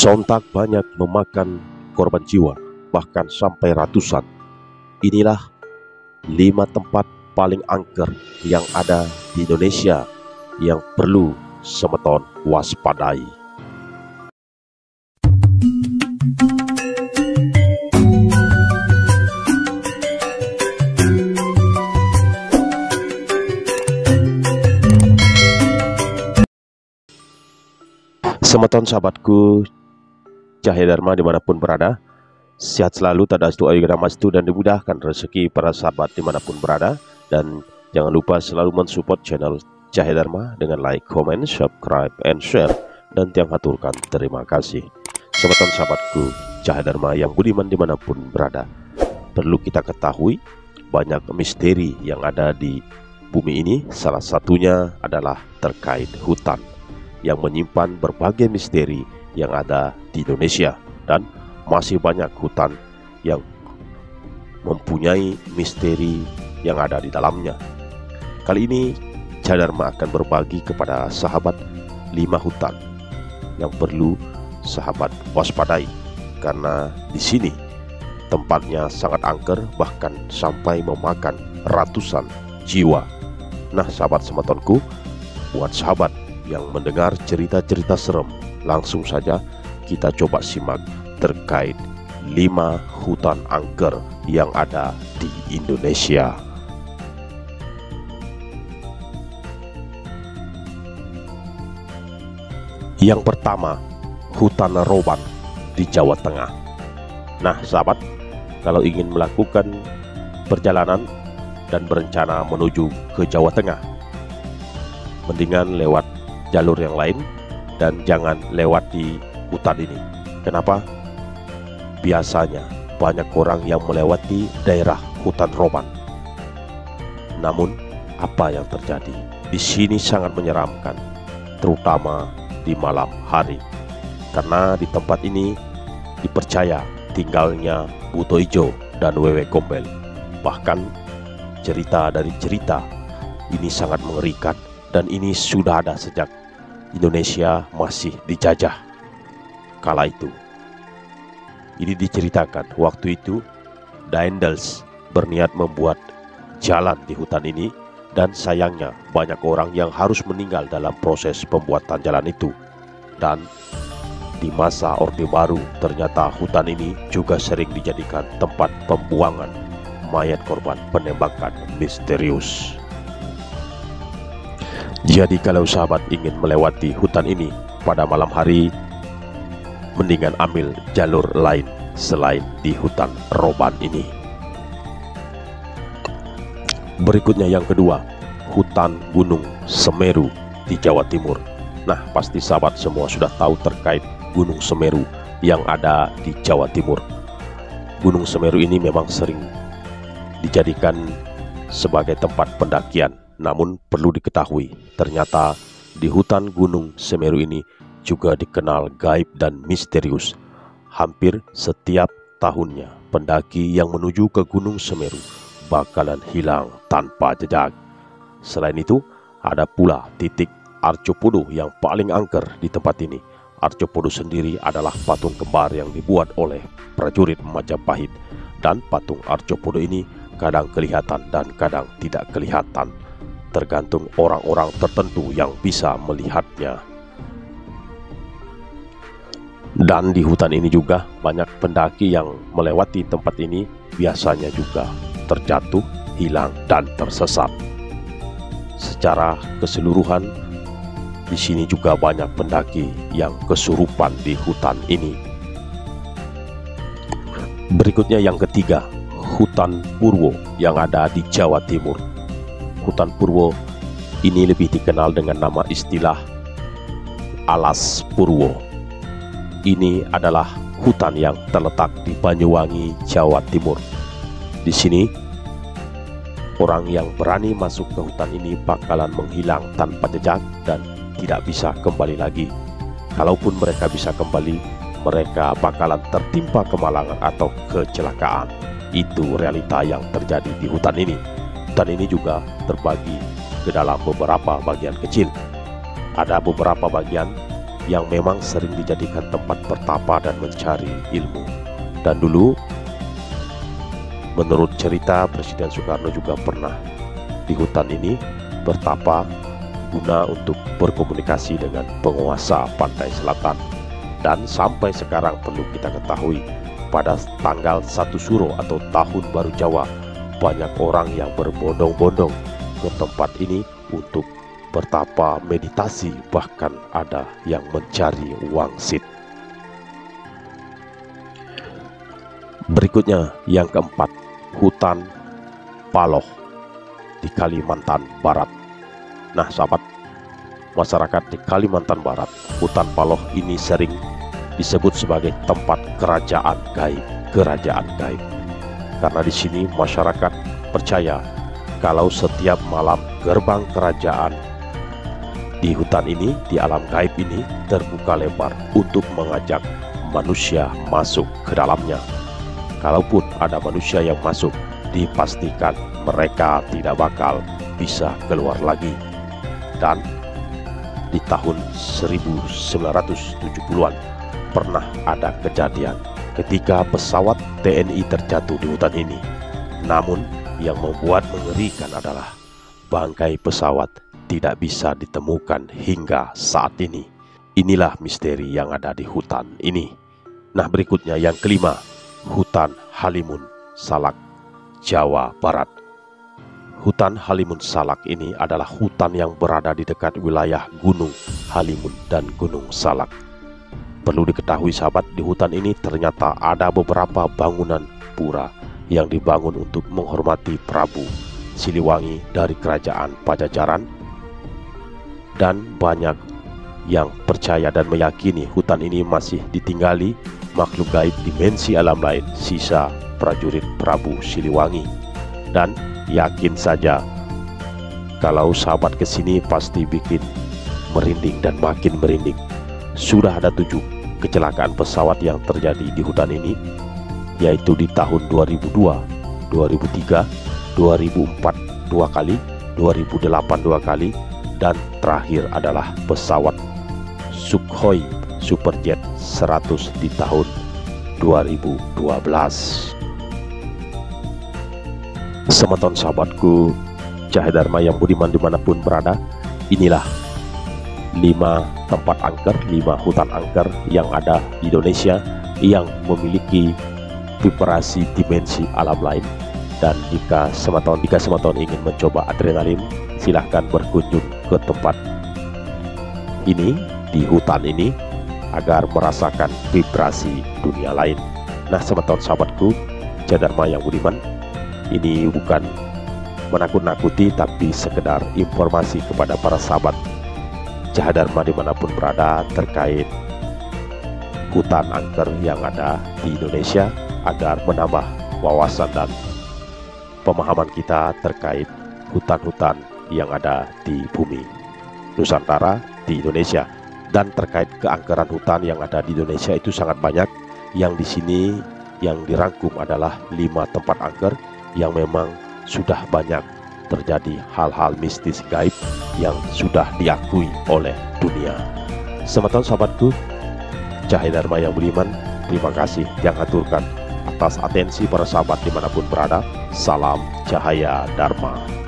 sontak banyak memakan korban jiwa, bahkan sampai ratusan. Inilah 5 tempat paling angker yang ada di Indonesia yang perlu semeton waspadai. Semeton sahabatku Cahaya Dharma dimanapun berada, sehat selalu, tadas doa yang mastu dan dimudahkan rezeki para sahabat dimanapun berada. Dan jangan lupa selalu mensupport channel Cahaya Dharma dengan like, comment, subscribe, and share. Dan tiang haturkan terima kasih. Semeton sahabatku Cahaya Dharma yang budiman dimanapun berada, perlu kita ketahui banyak misteri yang ada di bumi ini. Salah satunya adalah terkait hutan yang menyimpan berbagai misteri yang ada di Indonesia, dan masih banyak hutan yang mempunyai misteri yang ada di dalamnya. Kali ini Cahaya Dharma akan berbagi kepada sahabat 5 hutan yang perlu sahabat waspadai, karena di sini tempatnya sangat angker, bahkan sampai memakan ratusan jiwa. Nah sahabat semetonku, buat sahabat yang mendengar cerita-cerita serem, langsung saja kita coba simak terkait 5 hutan angker yang ada di Indonesia. Yang pertama, hutan Roban di Jawa Tengah. Nah sahabat, kalau ingin melakukan perjalanan dan berencana menuju ke Jawa Tengah, mendingan lewat jalur yang lain dan jangan lewat di hutan ini. Kenapa? Biasanya banyak orang yang melewati daerah hutan Roban. Namun apa yang terjadi di sini sangat menyeramkan, terutama di malam hari, karena di tempat ini dipercaya tinggalnya Buto Ijo dan Wewe Gombel. Bahkan cerita dari cerita ini sangat mengerikan, dan ini sudah ada sejak Indonesia masih dijajah kala itu. Ini diceritakan waktu itu Daendels berniat membuat jalan di hutan ini, dan sayangnya banyak orang yang harus meninggal dalam proses pembuatan jalan itu. Dan di masa Orde Baru ternyata hutan ini juga sering dijadikan tempat pembuangan mayat korban penembakan misterius. Jadi kalau sahabat ingin melewati hutan ini pada malam hari, mendingan ambil jalur lain selain di hutan Roban ini. Berikutnya yang kedua, hutan Gunung Semeru di Jawa Timur. Nah pasti sahabat semua sudah tahu terkait Gunung Semeru yang ada di Jawa Timur. Gunung Semeru ini memang sering dijadikan sebagai tempat pendakian. Namun perlu diketahui, ternyata di hutan Gunung Semeru ini juga dikenal gaib dan misterius. Hampir setiap tahunnya pendaki yang menuju ke Gunung Semeru bakalan hilang tanpa jejak. Selain itu, ada pula titik Arjopodo yang paling angker di tempat ini. Arjopodo sendiri adalah patung kembar yang dibuat oleh prajurit Majapahit, dan patung Arjopodo ini kadang kelihatan dan kadang tidak kelihatan, tergantung orang-orang tertentu yang bisa melihatnya. Dan di hutan ini juga banyak pendaki yang melewati tempat ini biasanya juga terjatuh, hilang, dan tersesat. Secara keseluruhan di sini juga banyak pendaki yang kesurupan di hutan ini. Berikutnya yang ketiga, hutan Purwo yang ada di Jawa Timur. Hutan Purwo ini lebih dikenal dengan nama istilah Alas Purwo. Ini adalah hutan yang terletak di Banyuwangi, Jawa Timur. Di sini orang yang berani masuk ke hutan ini bakalan menghilang tanpa jejak dan tidak bisa kembali lagi. Kalaupun mereka bisa kembali, mereka bakalan tertimpa kemalangan atau kecelakaan. Itu realita yang terjadi di hutan ini. Hutan ini juga terbagi ke dalam beberapa bagian kecil. Ada beberapa bagian yang memang sering dijadikan tempat bertapa dan mencari ilmu. Dan dulu, menurut cerita, Presiden Soekarno juga pernah di hutan ini bertapa guna untuk berkomunikasi dengan penguasa pantai selatan. Dan sampai sekarang perlu kita ketahui, pada tanggal 1 Suro atau Tahun Baru Jawa, banyak orang yang berbondong-bondong ke tempat ini untuk bertapa, meditasi, bahkan ada yang mencari wangsit. Berikutnya yang keempat, hutan Paloh di Kalimantan Barat. Nah sahabat, masyarakat di Kalimantan Barat, hutan Paloh ini sering disebut sebagai tempat kerajaan gaib. Karena di sini masyarakat percaya kalau setiap malam gerbang kerajaan di hutan ini, di alam gaib ini, terbuka lebar untuk mengajak manusia masuk ke dalamnya. Kalaupun ada manusia yang masuk, dipastikan mereka tidak bakal bisa keluar lagi. Dan di tahun 1970-an pernah ada kejadian ketika pesawat TNI terjatuh di hutan ini. Namun yang membuat mengerikan adalah bangkai pesawat tidak bisa ditemukan hingga saat ini. Inilah misteri yang ada di hutan ini. Nah berikutnya yang kelima, hutan Halimun Salak, Jawa Barat. Hutan Halimun Salak ini adalah hutan yang berada di dekat wilayah Gunung Halimun dan Gunung Salak. Perlu diketahui sahabat, di hutan ini ternyata ada beberapa bangunan pura yang dibangun untuk menghormati Prabu Siliwangi dari kerajaan Pajajaran. Dan banyak yang percaya dan meyakini hutan ini masih ditinggali makhluk gaib dimensi alam lain, sisa prajurit Prabu Siliwangi. Dan yakin saja kalau sahabat kesini pasti bikin merinding dan makin merinding. Sudah ada 7 kecelakaan pesawat yang terjadi di hutan ini, yaitu di tahun 2002, 2003, 2004 2 kali, 2008 2 kali, dan terakhir adalah pesawat Sukhoi Superjet 100 di tahun 2012. Semeton sahabatku Cahaya Dharma yang budiman dimanapun berada, inilah 5 tempat angker, 5 hutan angker yang ada di Indonesia yang memiliki vibrasi dimensi alam lain. Dan jika semeton ingin mencoba adrenalin, silahkan berkunjung ke tempat ini, di hutan ini, agar merasakan vibrasi dunia lain. Nah semeton sahabatku Cahaya Dharma yang budiman, ini bukan menakut-nakuti, tapi sekedar informasi kepada para sahabat Cahaya Dharma dimanapun berada terkait hutan angker yang ada di Indonesia, agar menambah wawasan dan pemahaman kita terkait hutan-hutan yang ada di bumi Nusantara di Indonesia. Dan terkait keangkeran hutan yang ada di Indonesia itu sangat banyak. Yang di sini yang dirangkum adalah 5 tempat angker yang memang sudah banyak terjadi hal-hal mistis gaib yang sudah diakui oleh dunia. Semeton sahabatku Cahaya Dharma yang budiman, terima kasih yang aturkan atas atensi para sahabat dimanapun berada. Salam Cahaya Dharma.